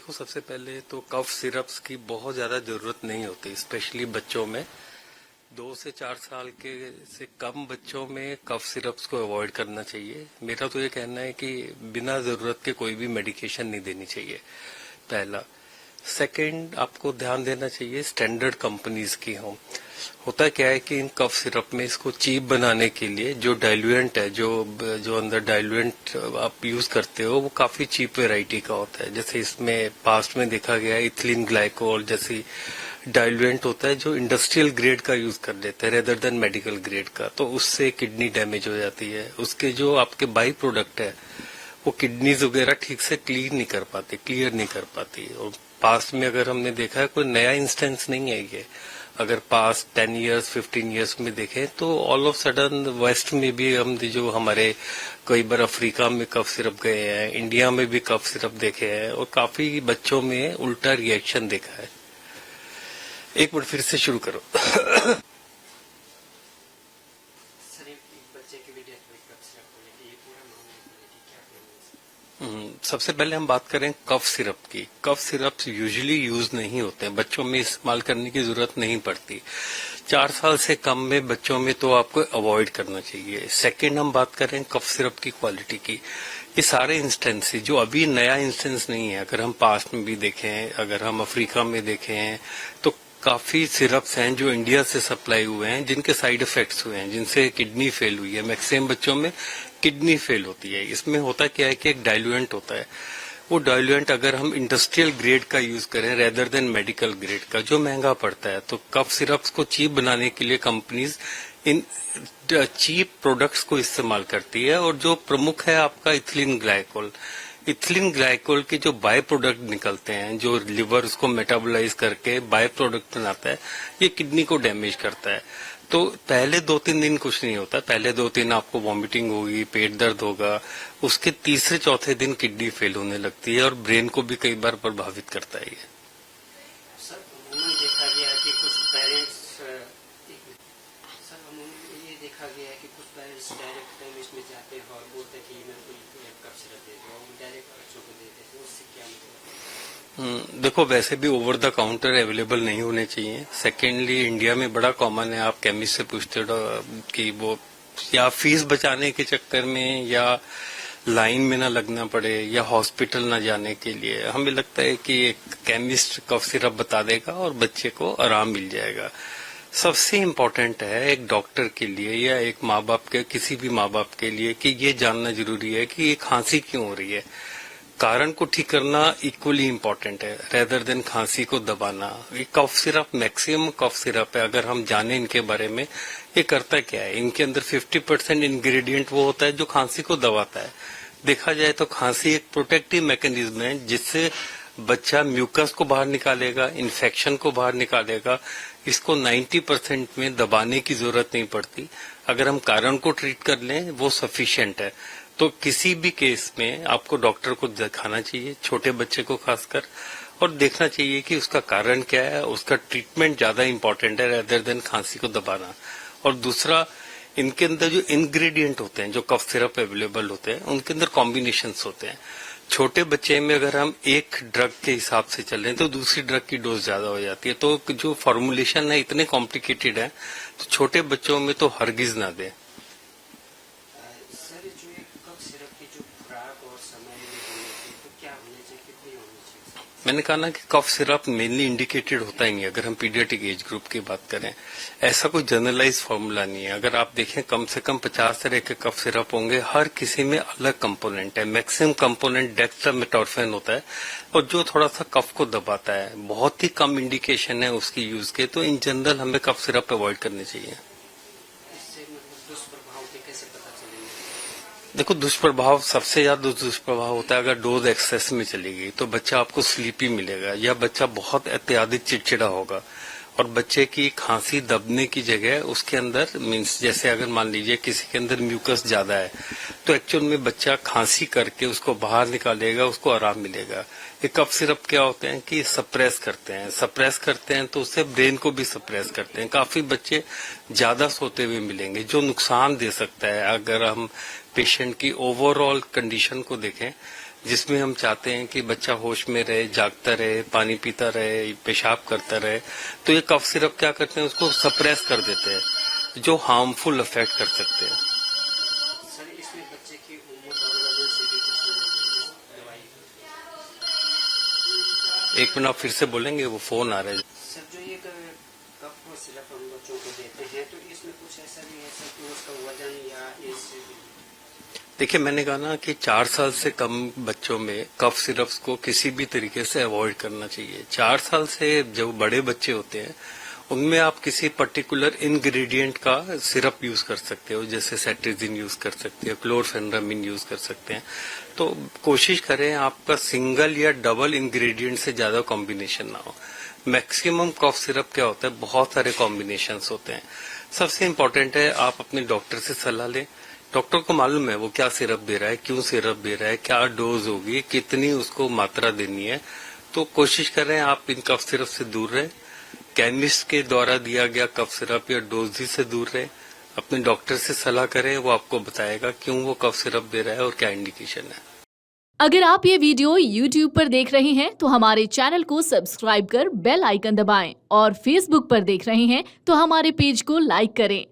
देखो, सबसे पहले तो कफ सिरप्स की बहुत ज्यादा जरूरत नहीं होती, स्पेशली बच्चों में। 2 से 4 साल के से कम बच्चों में कफ सिरप्स को अवॉइड करना चाहिए। मेरा तो ये कहना है कि बिना जरूरत के कोई भी मेडिकेशन नहीं देनी चाहिए, पहला। सेकंड, आपको ध्यान देना चाहिए स्टैंडर्ड कंपनीज की हों। होता क्या है कि इन कफ सिरप में इसको चीप बनाने के लिए जो डाइल्यूएंट है, जो अंदर डाइल्यूएंट आप यूज करते हो, वो काफी चीप वेराइटी का होता है। जैसे इसमें पास्ट में देखा गया है इथिलीन ग्लाइकोल जैसी डाइल्यूएंट होता है जो इंडस्ट्रियल ग्रेड का यूज कर लेते हैं रेदर देन मेडिकल ग्रेड का, तो उससे किडनी डैमेज हो जाती है। उसके जो आपके बाई प्रोडक्ट है वो किडनीज वगैरह ठीक से क्लियर नहीं कर पाती। और पास्ट में अगर हमने देखा है, कोई नया इंस्टेंस नहीं है ये। अगर पास्ट 10 इयर्स 15 इयर्स में देखें तो ऑल ऑफ सडन वेस्ट में भी हम जो हमारे कई बार अफ्रीका में कफ सिरप गए हैं, इंडिया में भी कफ सिरप देखे हैं और काफी बच्चों में उल्टा रिएक्शन देखा है। एक मिनट फिर से शुरू करो। सबसे पहले हम बात करें कफ सिरप की। कफ सिरप यूजुअली यूज नहीं होते हैं, बच्चों में इस्तेमाल करने की जरूरत नहीं पड़ती। 4 साल से कम में बच्चों में तो आपको अवॉइड करना चाहिए। सेकंड, हम बात करें कफ सिरप की क्वालिटी की। ये सारे इंस्टेंस जो अभी नया इंस्टेंस नहीं है, अगर हम पास्ट में भी देखें, अगर हम अफ्रीका में देखें, तो काफी सिरप्स हैं जो इंडिया से सप्लाई हुए हैं जिनके साइड इफेक्ट्स हुए हैं, जिनसे किडनी फेल हुई है। मैक्सिमम बच्चों में किडनी फेल होती है। इसमें होता क्या है कि एक डाइल्यूएंट होता है, वो डाइल्यूएंट अगर हम इंडस्ट्रियल ग्रेड का यूज करें रेदर देन मेडिकल ग्रेड का, जो महंगा पड़ता है, तो कफ सिरप्स को चीप बनाने के लिए कंपनीज इन चीप प्रोडक्ट्स को इस्तेमाल करती है। और जो प्रमुख है आपका इथिलीन ग्लाइकोल। इथिलीन ग्लाइकोल के जो बाय प्रोडक्ट निकलते हैं, जो लिवर उसको मेटाबोलाइज करके बाय प्रोडक्ट बनाता है, ये किडनी को डैमेज करता है। तो पहले 2-3 दिन कुछ नहीं होता, पहले 2-3 आपको वॉमिटिंग होगी, पेट दर्द होगा, उसके तीसरे चौथे दिन किडनी फेल होने लगती है और ब्रेन को भी कई बार प्रभावित करता है। ये सर देखा गया है कि कुछ पेरेंट्स देखा गया है कि कुछ पेरेंट्स डायरेक्ट केमिस्ट में जाते हैं और बोलते हैं कि मैं कोई कफ सिरप दे दो, वो डायरेक्ट बच्चों को दे देते हैं, उससे क्या मतलब? देखो, वैसे भी ओवर द काउंटर अवेलेबल नहीं होने चाहिए। सेकेंडली, इंडिया में बड़ा कॉमन है, आप केमिस्ट से पूछते हो कि वो या फीस बचाने के चक्कर में या लाइन में ना लगना पड़े या हॉस्पिटल ना जाने के लिए हमें लगता है कि एक केमिस्ट कफ सिरप बता देगा और बच्चे को आराम मिल जाएगा। सबसे इम्पोर्टेंट है एक डॉक्टर के लिए या एक माँ बाप के, किसी भी माँ बाप के लिए, कि ये जानना जरूरी है कि ये खांसी क्यों हो रही है। कारण को ठीक करना इक्वली इम्पोर्टेंट है रेदर देन खांसी को दबाना। ये cough syrup maximum cough syrup है, अगर हम जाने इनके बारे में, ये करता क्या है, इनके अंदर 50% इंग्रेडिएंट वो होता है जो खांसी को दबाता है। देखा जाए तो खांसी एक प्रोटेक्टिव मैकेनिज्म है जिससे बच्चा म्यूकस को बाहर निकालेगा, इन्फेक्शन को बाहर निकालेगा। इसको 90% में दबाने की जरूरत नहीं पड़ती। अगर हम कारण को ट्रीट कर लें वो सफिशिएंट है। तो किसी भी केस में आपको डॉक्टर को दिखाना चाहिए, छोटे बच्चे को खासकर, और देखना चाहिए कि उसका कारण क्या है। उसका ट्रीटमेंट ज्यादा इंपॉर्टेंट है रेदर देन खांसी को दबाना। और दूसरा, इनके अंदर जो इंग्रेडिएंट होते हैं, जो कफ सिरप अवेलेबल होते हैं, उनके अंदर कॉम्बिनेशंस होते हैं। छोटे बच्चे में अगर हम एक ड्रग के हिसाब से चल रहे हैं तो दूसरी ड्रग की डोज ज्यादा हो जाती है। तो जो फॉर्मुलेशन है इतने कॉम्प्लिकेटेड है, तो छोटे बच्चों में तो हरगिज ना दें। मैंने कहा ना कि कफ सिरप मेनली इंडिकेटेड होता ही नहीं, अगर हम पीडियाट्रिक एज ग्रुप की बात करें। ऐसा कोई जनरलाइज फॉर्मूला नहीं है। अगर आप देखें कम से कम 50 तरह के कफ सिरप होंगे, हर किसी में अलग कंपोनेंट है। मैक्सिमम कंपोनेंट डेक्सामेथोर्फेन होता है और जो थोड़ा सा कफ को दबाता है। बहुत ही कम इंडिकेशन है उसकी यूज के, तो इन जनरल हमें कफ सिरप अवॉइड करने चाहिए। देखो, दुष्प्रभाव सबसे ज्यादा दुष्प्रभाव होता है अगर डोज एक्सेस में चली गई, तो बच्चा आपको स्लीपी मिलेगा या बच्चा बहुत अत्यधिक चिड़चिड़ा होगा और बच्चे की खांसी दबने की जगह उसके अंदर मीन्स, जैसे अगर मान लीजिए किसी के अंदर म्यूकस ज्यादा है तो एक्चुअल में बच्चा खांसी करके उसको बाहर निकालेगा, उसको आराम मिलेगा। ये कफ सिरप क्या होते हैं कि सप्रेस करते हैं तो उससे ब्रेन को भी सप्रेस करते हैं। काफी बच्चे ज्यादा सोते हुए मिलेंगे, जो नुकसान दे सकता है। अगर हम पेशेंट की ओवरऑल कंडीशन को देखें जिसमें हम चाहते हैं कि बच्चा होश में रहे, जागता रहे, पानी पीता रहे, पेशाब करता रहे। तो ये कफ सिरप क्या करते हैं, उसको सप्रेस कर देते हैं, जो हार्मफुल इफेक्ट कर सकते हैं। सर इसमें बच्चे की उम्र और वजन से भी कुछ दवाई। एक मिनट आप फिर से बोलेंगे, वो फोन आ रहा है। सर जो ये कफ सिरप हम बच्चों को देते हैं तो इसमें कुछ ऐसा भी है सर कि उसका वजन या इस। देखिए, मैंने कहा ना कि 4 साल से कम बच्चों में कफ सिरप्स को किसी भी तरीके से अवॉइड करना चाहिए। 4 साल से जो बड़े बच्चे होते हैं उनमें आप किसी पर्टिकुलर इंग्रेडिएंट का सिरप यूज कर सकते हो, जैसे सेट्रिजिन यूज कर सकते हो, क्लोरफेनरामिन यूज कर सकते हैं। तो कोशिश करें आपका सिंगल या डबल इंग्रेडिएंट से ज्यादा कॉम्बिनेशन ना हो। मैक्सिमम कफ सिरप क्या होता है, बहुत सारे कॉम्बिनेशंस होते हैं। सबसे इम्पोर्टेंट है आप अपने डॉक्टर से सलाह लें। डॉक्टर को मालूम है वो क्या सिरप दे रहा है, क्यों सिरप दे रहा है, क्या डोज होगी, कितनी उसको मात्रा देनी है। तो कोशिश करें आप इन कफ सिरप से दूर रहें। केमिस्ट के द्वारा दिया गया कफ सिरप या डोज से दूर रहें। अपने डॉक्टर से सलाह करें, वो आपको बताएगा क्यों वो कफ सिरप दे रहा है और क्या इंडिकेशन है। अगर आप ये वीडियो YouTube पर देख रहे हैं तो हमारे चैनल को सब्सक्राइब कर बेल आइकन दबाएं और Facebook पर देख रहे हैं तो हमारे पेज को लाइक करें।